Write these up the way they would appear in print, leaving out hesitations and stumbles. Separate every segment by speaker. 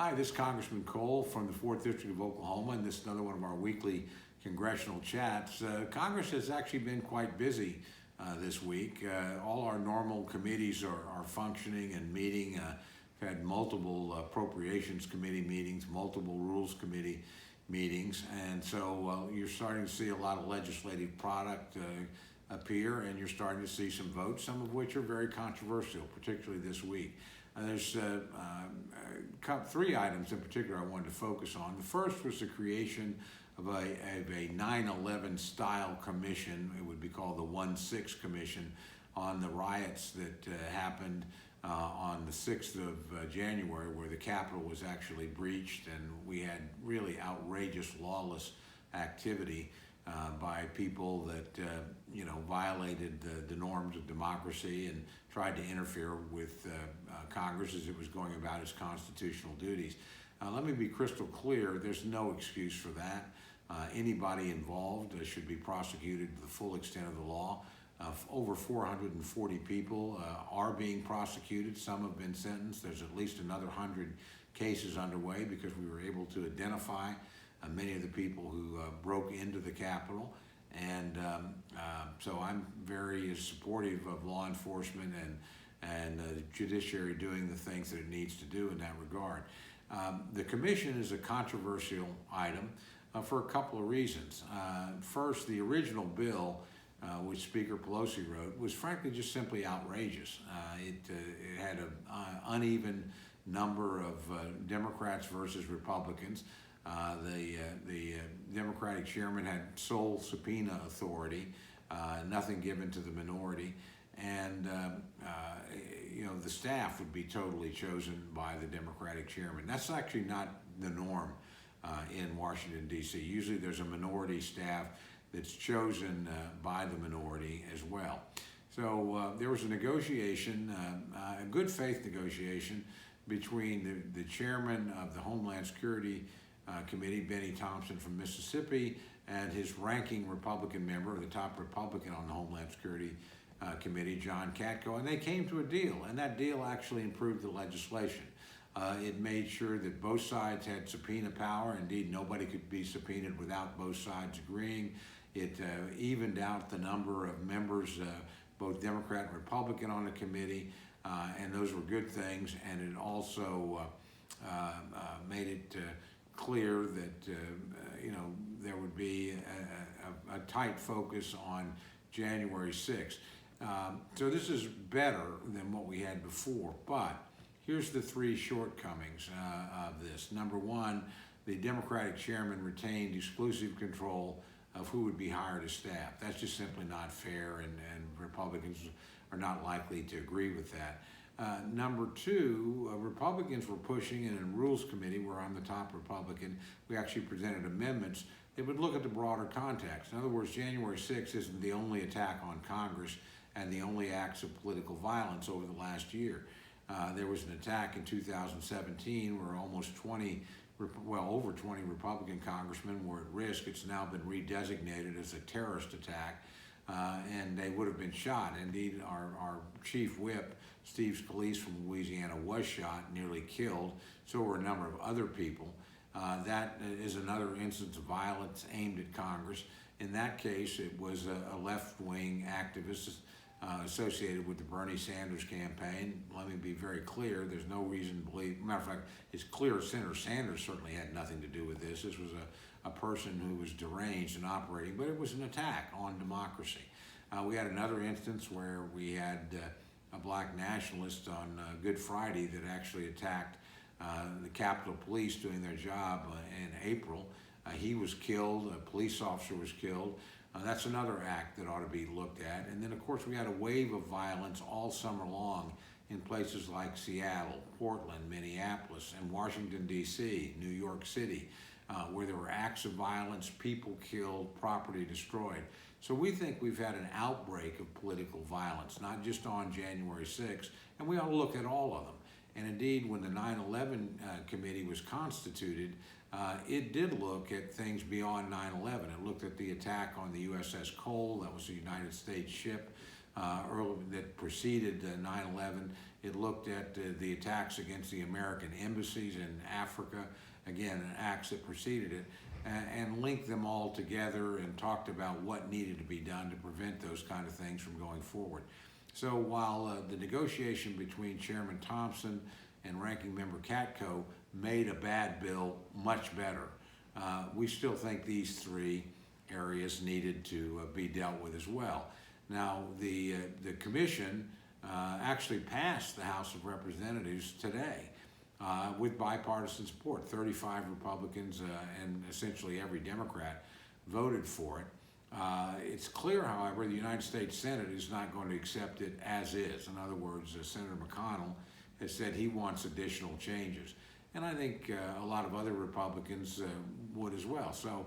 Speaker 1: Hi, this is Congressman Cole from the 4th District of Oklahoma, and this is another one of our weekly congressional chats. Congress has actually been quite busy this week. All our normal committees are functioning and meeting. We've had multiple appropriations committee meetings, multiple rules committee meetings, and so you're starting to see a lot of legislative product appear, and you're starting to see some votes, some of which are very controversial, particularly this week. There's three items in particular I wanted to focus on. The first was the creation of a 9/11 style commission. It would be called the 1/6 Commission on the riots that happened on the 6th of January, where the Capitol was actually breached, and we had really outrageous lawless activity by people that violated the norms of democracy and tried to interfere with Congress as it was going about its constitutional duties. Let me be crystal clear, there's no excuse for that. Anybody involved should be prosecuted to the full extent of the law. Over 440 people are being prosecuted. Some have been sentenced. There's at least another 100 cases underway because we were able to identify many of the people who broke into the Capitol. And so I'm very supportive of law enforcement and the judiciary doing the things that it needs to do in that regard. The commission is a controversial item for a couple of reasons. First, the original bill, which Speaker Pelosi wrote, was frankly just simply outrageous. It had an uneven number of Democrats versus Republicans. The Democratic chairman had sole subpoena authority, nothing given to the minority, and the staff would be totally chosen by the Democratic chairman. That's actually not the norm in Washington, D.C. Usually there's a minority staff that's chosen by the minority as well. So there was a negotiation, a good faith negotiation between the chairman of the Homeland Security Committee, Benny Thompson from Mississippi, and his ranking Republican member, the top Republican on the Homeland Security Committee, John Katko, and they came to a deal, and that deal actually improved the legislation. It made sure that both sides had subpoena power. Indeed, nobody could be subpoenaed without both sides agreeing. It evened out the number of members, both Democrat and Republican, on the committee, and those were good things, and it also made it clear that there would be a tight focus on January 6th. So this is better than what we had before, but here's the three shortcomings of this. Number one, the Democratic chairman retained exclusive control of who would be hired as staff. That's just simply not fair, and Republicans are not likely to agree with that. Number two, Republicans were pushing, and in Rules Committee, where I'm the top Republican, we actually presented amendments that would look at the broader context. In other words, January 6th isn't the only attack on Congress and the only acts of political violence over the last year. There was an attack in 2017 where over 20 Republican congressmen were at risk. It's now been redesignated as a terrorist attack, and they would have been shot. Indeed, our chief whip, Steve Scalise from Louisiana, was shot, nearly killed. So were a number of other people. That is another instance of violence aimed at Congress. In that case, it was a left-wing activist associated with the Bernie Sanders campaign. Let me be very clear, there's no reason to believe, matter of fact, it's clear Senator Sanders certainly had nothing to do with this. This was a person who was deranged and operating, but it was an attack on democracy. We had another instance where we had a black nationalist on Good Friday that actually attacked the Capitol Police doing their job in April. He was killed, a police officer was killed. That's another act that ought to be looked at. And then, of course, we had a wave of violence all summer long in places like Seattle, Portland, Minneapolis, and Washington, D.C., New York City, where there were acts of violence, people killed, property destroyed. So we think we've had an outbreak of political violence, not just on January 6th, and we ought to look at all of them. And indeed, when the 9/11 committee was constituted, it did look at things beyond 9/11. It looked at the attack on the USS Cole, that was a United States ship that preceded 9/11. It looked at the attacks against the American embassies in Africa, again, acts that preceded it, and linked them all together and talked about what needed to be done to prevent those kind of things from going forward. So while the negotiation between Chairman Thompson and Ranking Member Katko made a bad bill much better, we still think these three areas needed to be dealt with as well. Now, the commission actually passed the House of Representatives today with bipartisan support. 35 Republicans and essentially every Democrat voted for it. It's clear, however, the United States Senate is not going to accept it as is. In other words, Senator McConnell has said he wants additional changes. And I think a lot of other Republicans would as well. So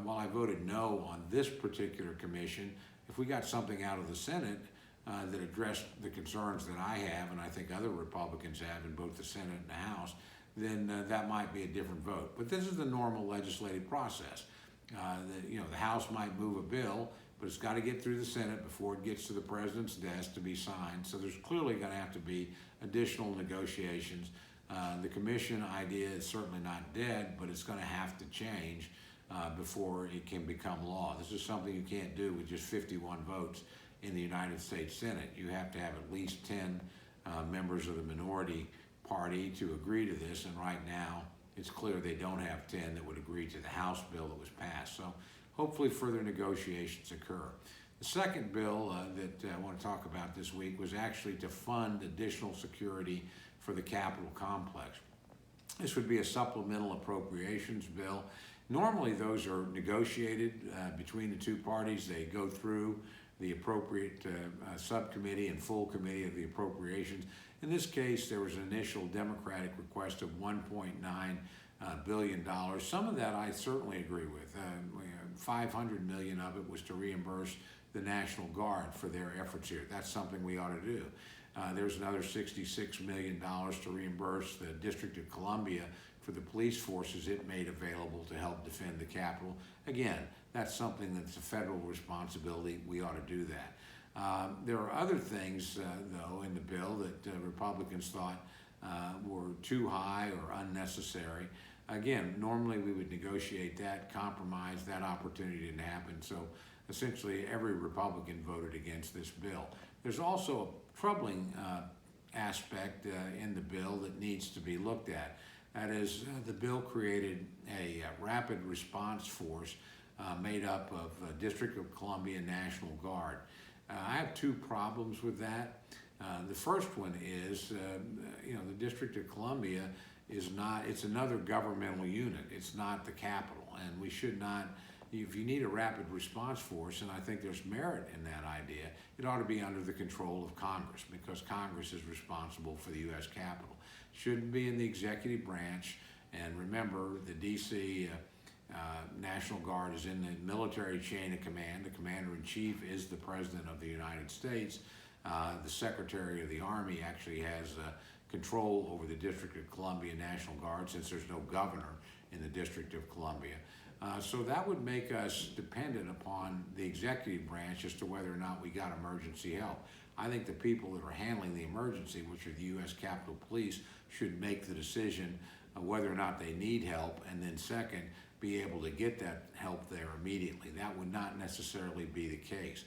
Speaker 1: while I voted no on this particular commission, if we got something out of the Senate that addressed the concerns that I have, and I think other Republicans have in both the Senate and the House, then that might be a different vote. But this is the normal legislative process. The House might move a bill, but it's got to get through the Senate before it gets to the president's desk to be signed. So there's clearly going to have to be additional negotiations. The commission idea is certainly not dead, but it's going to have to change before it can become law. This is something you can't do with just 51 votes in the United States Senate. You have to have at least 10 members of the minority party to agree to this, and right now it's clear they don't have 10 that would agree to the House bill that was passed. So hopefully further negotiations occur. The second bill that I want to talk about this week was actually to fund additional security for the Capitol complex. This would be a supplemental appropriations bill. Normally those are negotiated between the two parties. They go through the appropriate subcommittee and full committee of the appropriations. In this case, there was an initial Democratic request of $1.9 billion. Some of that I certainly agree with. $500 million of it was to reimburse the National Guard for their efforts here. That's something we ought to do. There's another $66 million to reimburse the District of Columbia for the police forces it made available to help defend the Capitol. Again, that's something that's a federal responsibility. We ought to do that. There are other things, though, in the bill that Republicans thought were too high or unnecessary. Again, normally we would negotiate that, compromise. That opportunity didn't happen. So essentially every Republican voted against this bill. There's also a troubling aspect in the bill that needs to be looked at. That is, the bill created a rapid response force made up of District of Columbia National Guard. I have two problems with that. The first one is, the District of Columbia is not, it's another governmental unit. It's not the Capitol, and we should not, if you need a rapid response force, and I think there's merit in that idea, it ought to be under the control of Congress, because Congress is responsible for the U.S. Capitol. Shouldn't be in the executive branch, and remember, the D.C. National Guard is in the military chain of command. The Commander-in-Chief is the President of the United States. The Secretary of the Army actually has control over the District of Columbia National Guard, since there's no governor in the District of Columbia. So that would make us dependent upon the executive branch as to whether or not we got emergency help. I think the people that are handling the emergency, which are the U.S. Capitol Police, should make the decision whether or not they need help, and then second, be able to get that help there immediately. That would not necessarily be the case.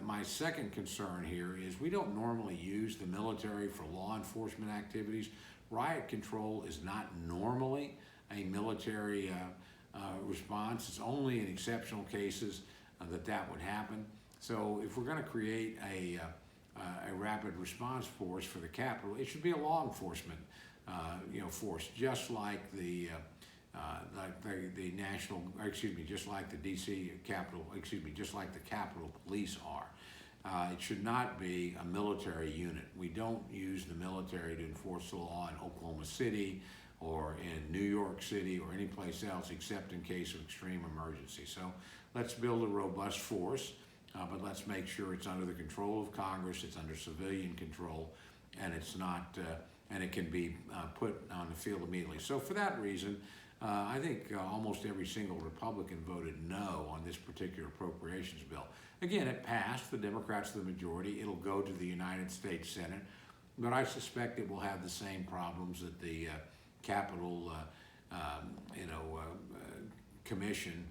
Speaker 1: My second concern here is we don't normally use the military for law enforcement activities. Riot control is not normally a military response. It's only in exceptional cases that would happen. So if we're going to create a rapid response force for the Capitol, it should be a law enforcement force, just like the just like the D.C. Capitol, just like the Capitol Police are. It should not be a military unit. We don't use the military to enforce the law in Oklahoma City or in New York City or any place else except in case of extreme emergency. So let's build a robust force, but let's make sure it's under the control of Congress, it's under civilian control, and it's not, and it can be put on the field immediately. So for that reason, I think almost every single Republican voted no on this particular appropriations bill. Again, it passed. The Democrats are the majority. It'll go to the United States Senate. but I suspect it will have the same problems that the Capitol, Commission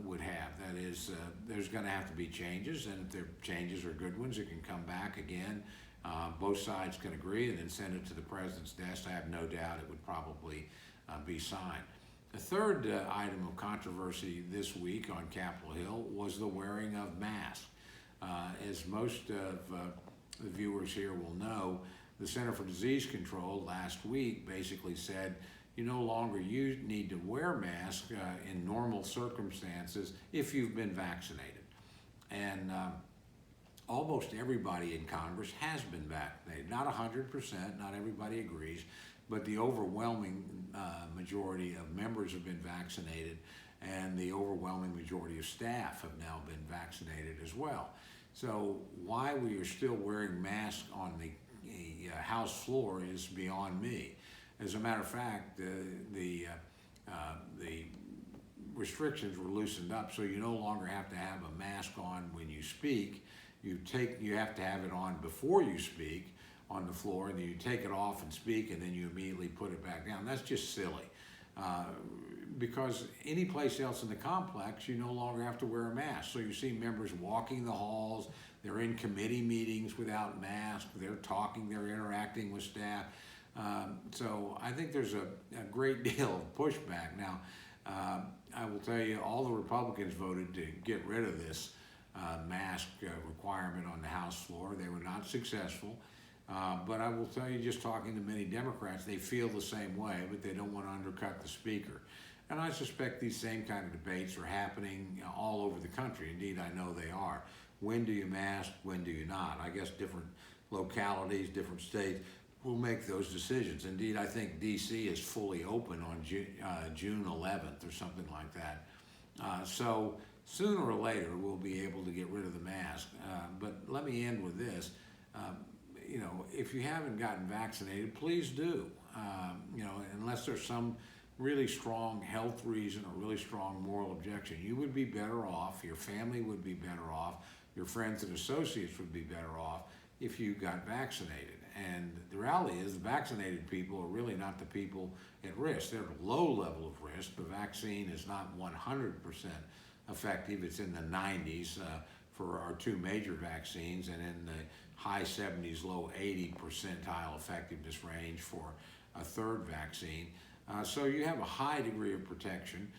Speaker 1: would have. That is, there's going to have to be changes, and if their changes are good ones, it can come back again. Both sides can agree and then send it to the president's desk. I have no doubt it would probably be signed. The third item of controversy this week on Capitol Hill was the wearing of masks. As most of the viewers here will know, the Center for Disease Control last week basically said you no longer need to wear masks in normal circumstances if you've been vaccinated. And almost everybody in Congress has been vaccinated. Not 100%, not everybody agrees, but the overwhelming majority of members have been vaccinated, and the overwhelming majority of staff have now been vaccinated as well. So why we are still wearing masks on the House floor is beyond me. As a matter of fact, the restrictions were loosened up, so you no longer have to have a mask on when you speak. You have to have it on before you speak on the floor, and then you take it off and speak, and then you immediately put it back down. That's just silly. Because any place else in the complex, you no longer have to wear a mask. So you see members walking the halls, they're in committee meetings without masks, they're talking, they're interacting with staff. So I think there's a great deal of pushback. Now, I will tell you, all the Republicans voted to get rid of this mask requirement on the House floor. They were not successful. But I will tell you, just talking to many Democrats, they feel the same way, but they don't want to undercut the Speaker. And I suspect these same kind of debates are happening all over the country. Indeed, I know they are. When do you mask? When do you not? I guess different localities, different states will make those decisions. Indeed, I think D.C. is fully open on June 11th or something like that. So sooner or later, we'll be able to get rid of the mask. But let me end with this. If you haven't gotten vaccinated, please do. Unless there's some really strong health reason or really strong moral objection, you would be better off, your family would be better off, your friends and associates would be better off if you got vaccinated. And the reality is the vaccinated people are really not the people at risk. They're at a low level of risk. The vaccine is not 100% effective. It's in the 90s for our two major vaccines, and in the high 70s, low 80 percentile effectiveness range for a third vaccine. So you have a high degree of protection,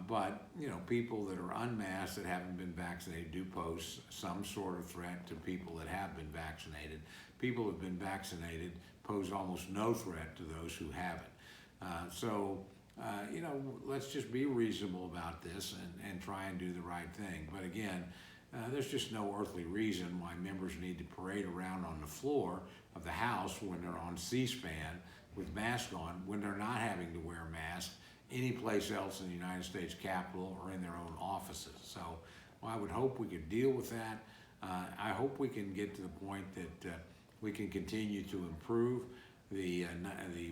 Speaker 1: but people that are unmasked that haven't been vaccinated do pose some sort of threat to people that have been vaccinated. People who have been vaccinated pose almost no threat to those who haven't. Let's just be reasonable about this and try and do the right thing. But again, there's just no earthly reason why members need to parade around on the floor of the House when they're on C-SPAN with masks on, when they're not having to wear masks any place else in the United States Capitol or in their own offices. So I would hope we could deal with that. I hope we can get to the point that we can continue to improve the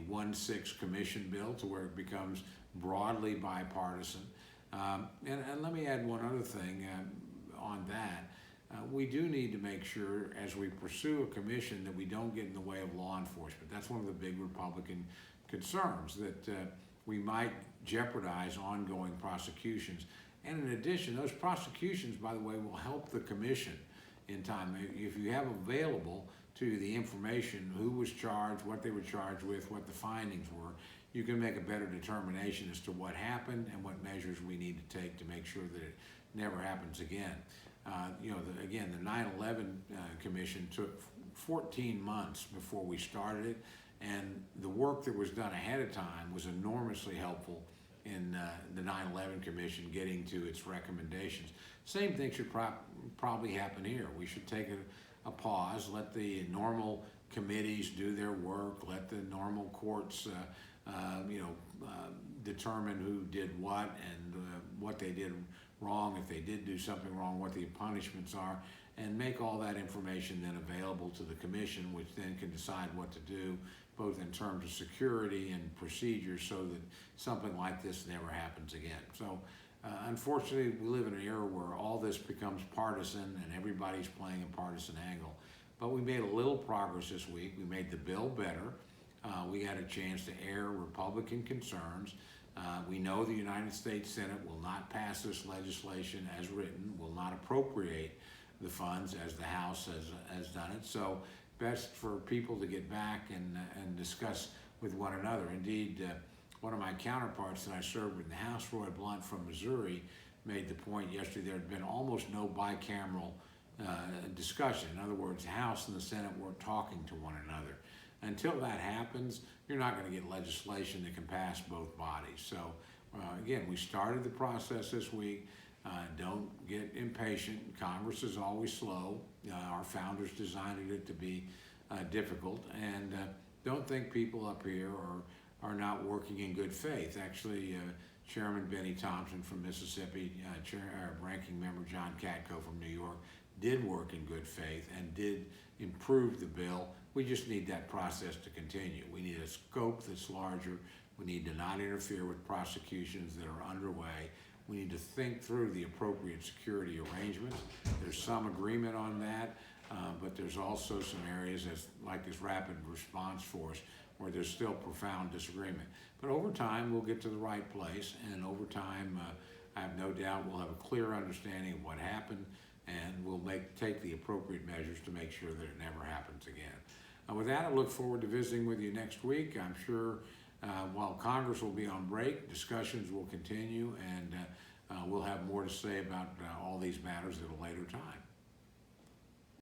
Speaker 1: 1-6 commission bill to where it becomes broadly bipartisan. And let me add one other thing on that. We do need to make sure as we pursue a commission that we don't get in the way of law enforcement. That's one of the big Republican concerns, that we might jeopardize ongoing prosecutions. And in addition, those prosecutions, by the way, will help the commission in time. If you have available to the information who was charged, what they were charged with, what the findings were, you can make a better determination as to what happened and what measures we need to take to make sure that it never happens again. Again, the 9/11 Commission took 14 months before we started it, and the work that was done ahead of time was enormously helpful in the 9/11 Commission getting to its recommendations. Same thing should probably happen here. We should take a pause, let the normal committees do their work, let the normal courts determine who did what and what they did wrong, if they did do something wrong, what the punishments are, and make all that information then available to the commission, which then can decide what to do, both in terms of security and procedures, so that something like this never happens again. So unfortunately, we live in an era where all this becomes partisan and everybody's playing a partisan angle. but we made a little progress this week. We made the bill better. We had a chance to air Republican concerns. We know the United States Senate will not pass this legislation as written, will not appropriate the funds as the House has done it. So best for people to get back and discuss with one another. Indeed, one of my counterparts that I served with in the House, Roy Blunt from Missouri, made the point yesterday there had been almost no bicameral discussion. In other words, the House and the Senate weren't talking to one another. Until that happens, you're not going to get legislation that can pass both bodies. So again, we started the process this week. Don't get impatient. Congress is always slow. Our founders designed it to be difficult. And don't think people up here are not working in good faith. Actually, Chairman Benny Thompson from Mississippi, Ranking Member John Katko from New York did work in good faith and did improve the bill. We just need that process to continue. We need a scope that's larger. We need to not interfere with prosecutions that are underway. We need to think through the appropriate security arrangements. There's some agreement on that, but there's also some areas like this rapid response force where there's still profound disagreement. But over time, we'll get to the right place, and over time, I have no doubt we'll have a clear understanding of what happened, and we'll take the appropriate measures to make sure that it never happens again. With that, I look forward to visiting with you next week. I'm sure while Congress will be on break, discussions will continue, and we'll have more to say about all these matters at a later time.